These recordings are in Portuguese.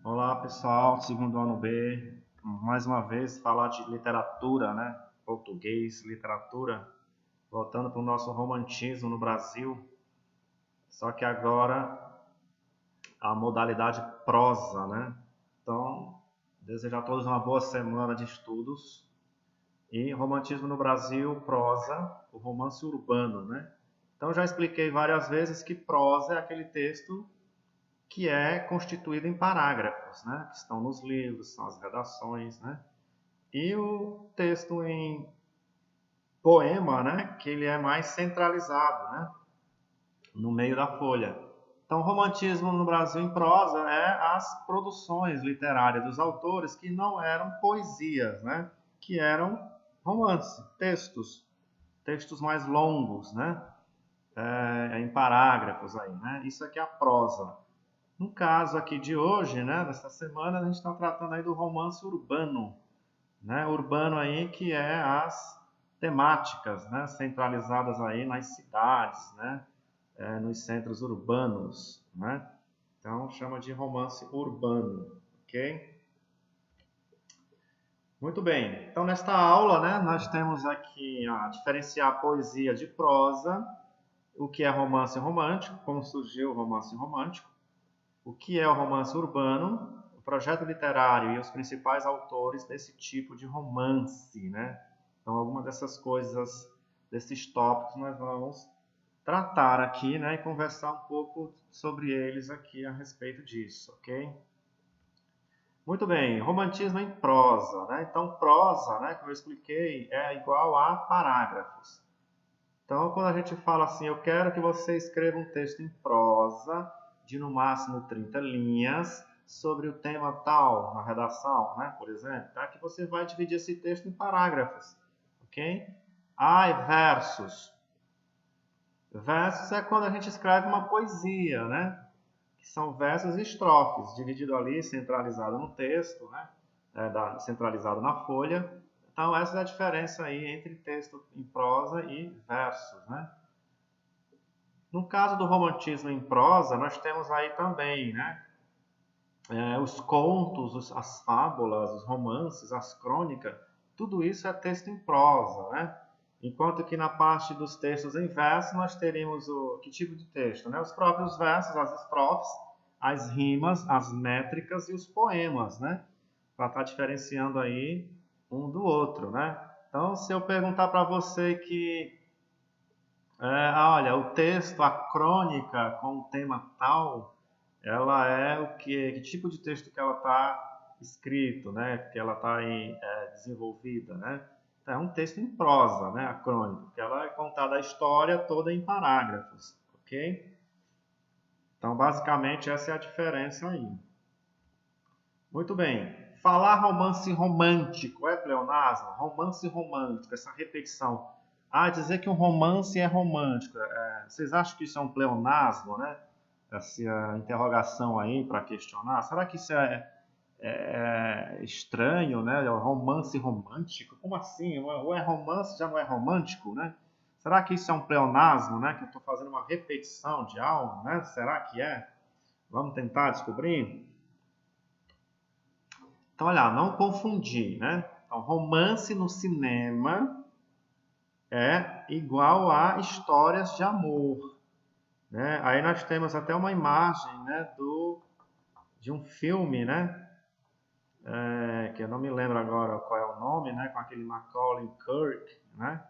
Olá pessoal, segundo ano B, mais uma vez falar de literatura, né? Português, literatura, voltando para o nosso romantismo no Brasil, só que agora a modalidade prosa, né? Então, desejo a todos uma boa semana de estudos. E romantismo no Brasil, prosa, o romance urbano, né? Então já expliquei várias vezes que prosa é aquele texto que é constituído em parágrafos, né? Que estão nos livros, são as redações, né? E o texto em poema, né? Que ele é mais centralizado, né? No meio da folha. Então, o romantismo no Brasil em prosa é as produções literárias dos autores que não eram poesias, né? Que eram romance, textos mais longos, né? Em parágrafos aí, né? Isso aqui é a prosa. No caso aqui de hoje, né, dessa semana, a gente está tratando aí do romance urbano, né? Urbano aí que é as temáticas, né, centralizadas aí nas cidades, né, nos centros urbanos, né? Então chama de romance urbano, ok? Muito bem. Então nesta aula, né, nós temos aqui a diferenciar poesia de prosa, o que é romance romântico, como surgiu o romance romântico, o que é o romance urbano, o projeto literário e os principais autores desse tipo de romance, né? Então, algumas dessas coisas, desses tópicos, nós vamos tratar aqui, né? E conversar um pouco sobre eles aqui a respeito disso, ok? Muito bem, romantismo em prosa, né? Então, prosa, né, como eu expliquei, é igual a parágrafos. Então, quando a gente fala assim, eu quero que você escreva um texto em prosa de no máximo 30 linhas sobre o tema tal na redação, né, por exemplo, tá? Que você vai dividir esse texto em parágrafos, ok? Ah, e versos. Versos é quando a gente escreve uma poesia, né? Que são versos e estrofes, dividido ali, centralizado no texto, né? Centralizado na folha. Então, essa é a diferença aí entre texto em prosa e versos, né? No caso do romantismo em prosa, nós temos aí também, né, os contos, as fábulas, os romances, as crônicas, tudo isso é texto em prosa, né? Enquanto que na parte dos textos em verso nós teríamos que tipo de texto, né? Os próprios versos, as estrofes, as rimas, as métricas e os poemas, né? Para estar diferenciando aí um do outro, né? Então, se eu perguntar para você que olha, o texto, a crônica com o tema tal, ela é o que tipo de texto que ela está escrito, né? Que ela está desenvolvida, né? Então, é um texto em prosa, né? A crônica, que ela é contada a história toda em parágrafos, ok? Então, basicamente, essa é a diferença aí. Muito bem. Falar romance romântico é pleonasmo? Romance romântico, essa repetição. Ah, dizer que um romance é romântico. Vocês acham que isso é um pleonasmo, né? Essa interrogação aí para questionar. Será que isso é estranho, né? É um romance romântico? Como assim? Ou é romance, já não é romântico, né? Será que isso é um pleonasmo, né? Que eu estou fazendo uma repetição de algo, né? Será que é? Vamos tentar descobrir? Então, olha, não confundir, né? Então, romance no cinema é igual a histórias de amor, né? Aí nós temos até uma imagem, né, de um filme, né? Que eu não me lembro agora qual é o nome, né? Com aquele Macaulay Culkin, né?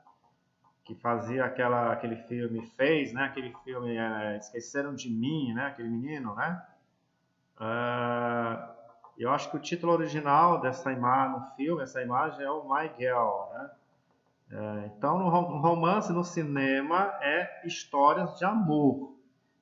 Que fazia aquele filme, fez, né? Aquele filme Esqueceram de Mim, né? Aquele menino, né? É, eu acho que o título original dessa imagem, no filme, essa imagem é o My Girl, né? Então, no romance no cinema é histórias de amor.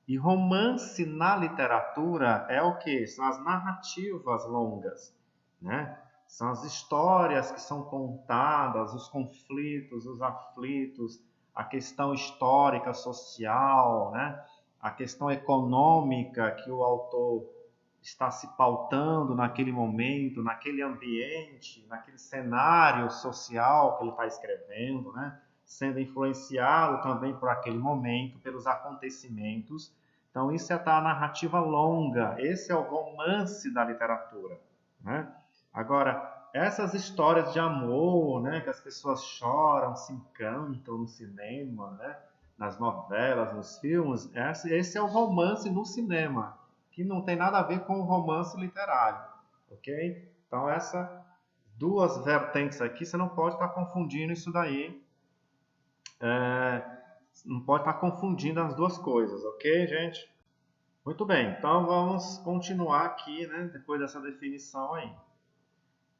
E romance na literatura é o que? São as narrativas longas, né? São as histórias que são contadas, os conflitos, os aflitos, a questão histórica, social, né? A questão econômica que o autor está se pautando naquele momento, naquele ambiente, naquele cenário social que ele está escrevendo, né? Sendo influenciado também por aquele momento, pelos acontecimentos Então, isso é a narrativa longa. Esse é o romance da literatura, né? Agora, essas histórias de amor, né, que as pessoas choram, se encantam no cinema, né, nas novelas, nos filmes, esse é o romance no cinema, que não tem nada a ver com o romance literário, ok? Então, essas duas vertentes aqui, você não pode estar confundindo isso daí. Não pode estar confundindo as duas coisas, ok, gente? Muito bem, então vamos continuar aqui, né, depois dessa definição aí.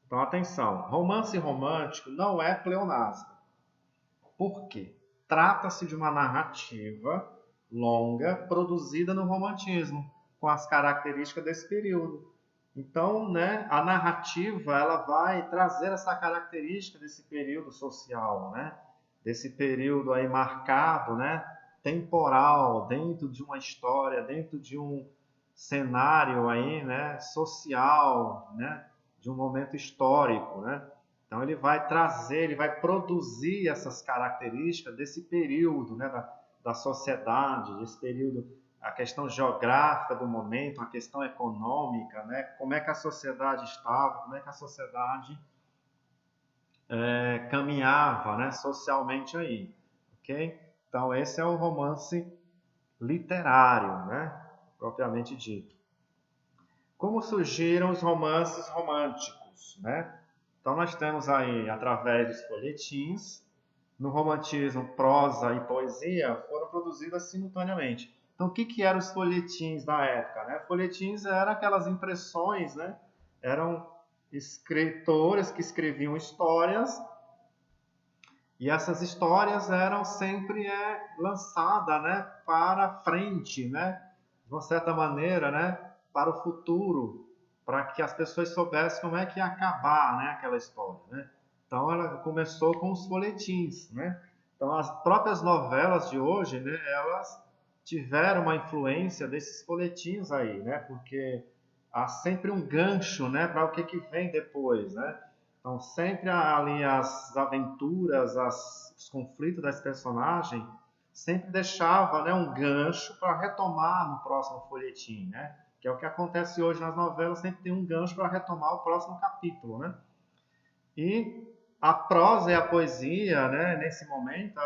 Então, atenção, romance romântico não é pleonasmo. Por quê? Trata-se de uma narrativa longa produzida no romantismo, com as características desse período. Então, né, a narrativa ela vai trazer essa característica desse período social, né? Desse período aí marcado, né? Temporal, dentro de uma história, dentro de um cenário aí, né? Social, né? De um momento histórico, né? Então ele vai trazer, ele vai produzir essas características desse período, né? Da sociedade, desse período, a questão geográfica do momento, a questão econômica, né? Como é que a sociedade estava, como é que a sociedade caminhava, né? Socialmente aí, ok? Então esse é o romance literário, né? Propriamente dito. Como surgiram os romances românticos, né? Então nós temos aí, através dos folhetins, no romantismo, prosa e poesia foram produzidas simultaneamente. Então, o que eram os folhetins da época, né? Folhetins eram aquelas impressões, né? Eram escritores que escreviam histórias e essas histórias eram sempre lançadas, né? Para frente, né? De uma certa maneira, né? Para o futuro, para que as pessoas soubessem como é que ia acabar, né? Aquela história, né? Então ela começou com os folhetins, né? Então as próprias novelas de hoje, né, elas tiveram uma influência desses folhetins aí, né? Porque há sempre um gancho, né, para o que vem depois, né? Então sempre ali as aventuras, os conflitos das personagens sempre deixava, né, um gancho para retomar no próximo folhetim, né? Que é o que acontece hoje nas novelas, sempre tem um gancho para retomar o próximo capítulo, né? E a prosa e a poesia, né, nesse momento,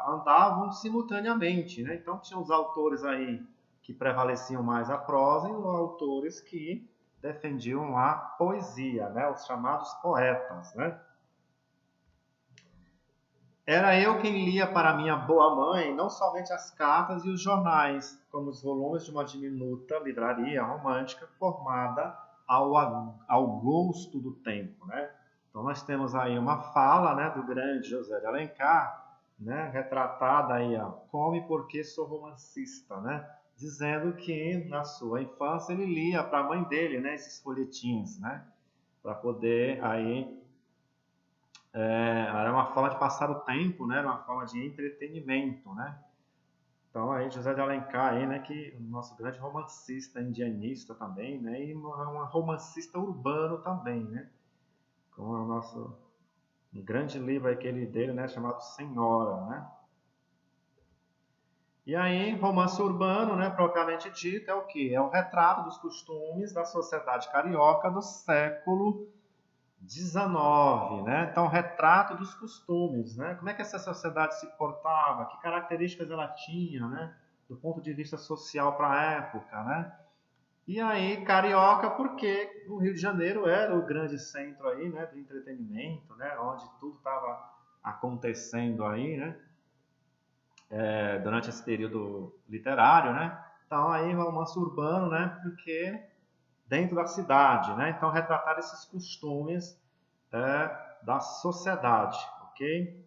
andavam simultaneamente, né? Então tinha os autores aí que prevaleciam mais a prosa e os autores que defendiam a poesia, né? Os chamados poetas, né? Era eu quem lia para minha boa mãe não somente as cartas e os jornais, como os volumes de uma diminuta livraria romântica formada ao gosto do tempo, né? Então nós temos aí uma fala, né, do grande José de Alencar, né, retratada aí, ó, como e por que sou romancista, né? Dizendo que na sua infância ele lia para a mãe dele, né, esses folhetins, né, para poder aí era uma forma de passar o tempo, né? Era uma forma de entretenimento, né? Então aí José de Alencar aí, né, que o nosso grande romancista indianista também, né, e uma romancista urbano também, né? Com o nosso um grande livro aquele dele, né, chamado Senhora, né? E aí, romance urbano, né, propriamente dito, é o quê? É o retrato dos costumes da sociedade carioca do século 19, né? Então, retrato dos costumes, né? Como é que essa sociedade se portava, que características ela tinha, né? Do ponto de vista social para a época, né? E aí, carioca, porque o Rio de Janeiro era o grande centro aí, né? Do entretenimento, né? Onde tudo estava acontecendo aí, né? Durante esse período literário, né? Então, aí, romance urbano, né? Porque dentro da cidade, né? Então, retratar esses costumes da sociedade, ok?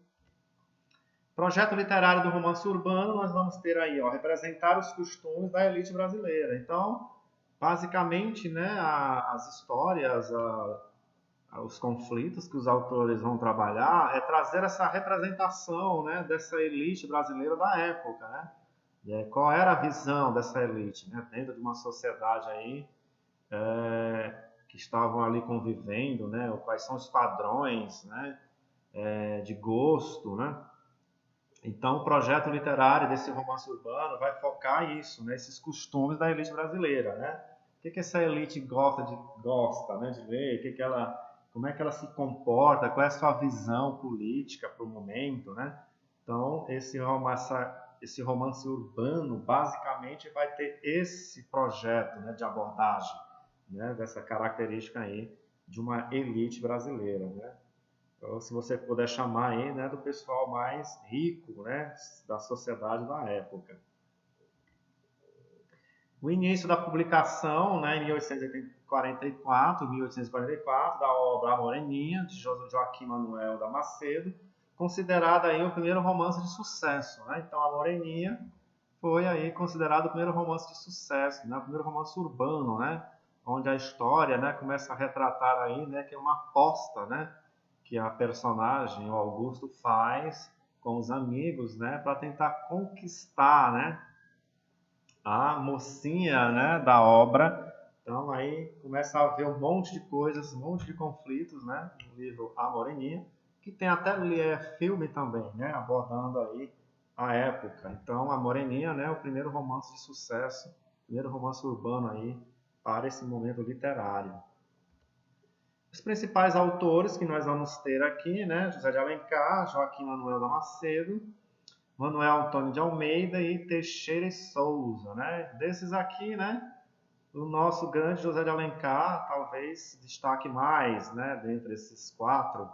Projeto literário do romance urbano, nós vamos ter aí, ó, representar os costumes da elite brasileira. Então, basicamente, né, as histórias, os conflitos que os autores vão trabalhar é trazer essa representação, né, dessa elite brasileira da época, né? Qual era a visão dessa elite, né, dentro de uma sociedade aí que estavam ali convivendo, né? Quais são os padrões, né? De gosto, né? Então, o projeto literário desse romance urbano vai focar isso, né, esses costumes da elite brasileira, né? O que essa elite gosta, né, de ler? Como é que ela se comporta? Qual é a sua visão política para o momento, né? Então, esse romance urbano, basicamente, vai ter esse projeto, né, de abordagem, né, dessa característica aí de uma elite brasileira, né? Então, se você puder chamar aí, né, do pessoal mais rico, né, da sociedade da época. O início da publicação, né, em 1844, da obra A Moreninha, de Joaquim Manuel da Macedo, considerada aí o primeiro romance de sucesso, né? Então, A Moreninha foi aí considerado o primeiro romance de sucesso, né? O primeiro romance urbano, né? Onde a história, né, começa a retratar aí, né, que é uma aposta, né, que a personagem, o Augusto, faz com os amigos, né, para tentar conquistar, né, a mocinha, né, da obra. Então aí começa a haver um monte de coisas, um monte de conflitos, né, no livro A Moreninha, que tem até filme também, né, abordando aí a época. Então A Moreninha, né, é o primeiro romance de sucesso, primeiro romance urbano aí para esse momento literário. Os principais autores que nós vamos ter aqui, né, José de Alencar, Joaquim Manuel da Macedo, Manuel Antônio de Almeida e Teixeira e Souza, né? Desses aqui, né, o nosso grande José de Alencar talvez se destaque mais, né, dentre esses quatro,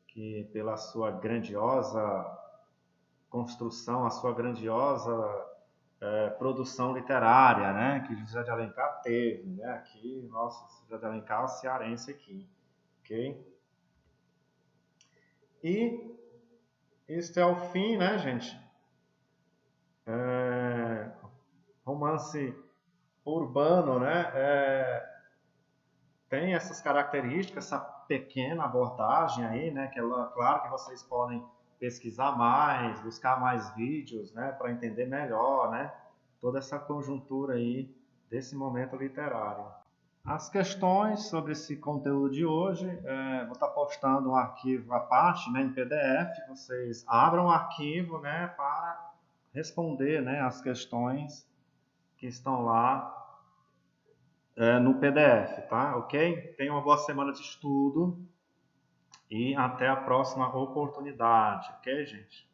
que pela sua grandiosa construção, a sua grandiosa produção literária, né, que José de Alencar teve, né? Aqui, nosso José de Alencar, o cearense aqui, ok? E este é o fim, né, gente? Romance urbano, né? Tem essas características, essa pequena abordagem aí, né? Que claro que vocês podem pesquisar mais, buscar mais vídeos, né? Para entender melhor, né? Toda essa conjuntura aí desse momento literário. As questões sobre esse conteúdo de hoje, vou estar postando um arquivo à parte, né, em PDF. Vocês abram o arquivo, né, para responder, né, as questões que estão lá no PDF, tá? Ok? Tenha uma boa semana de estudo e até a próxima oportunidade, ok, gente?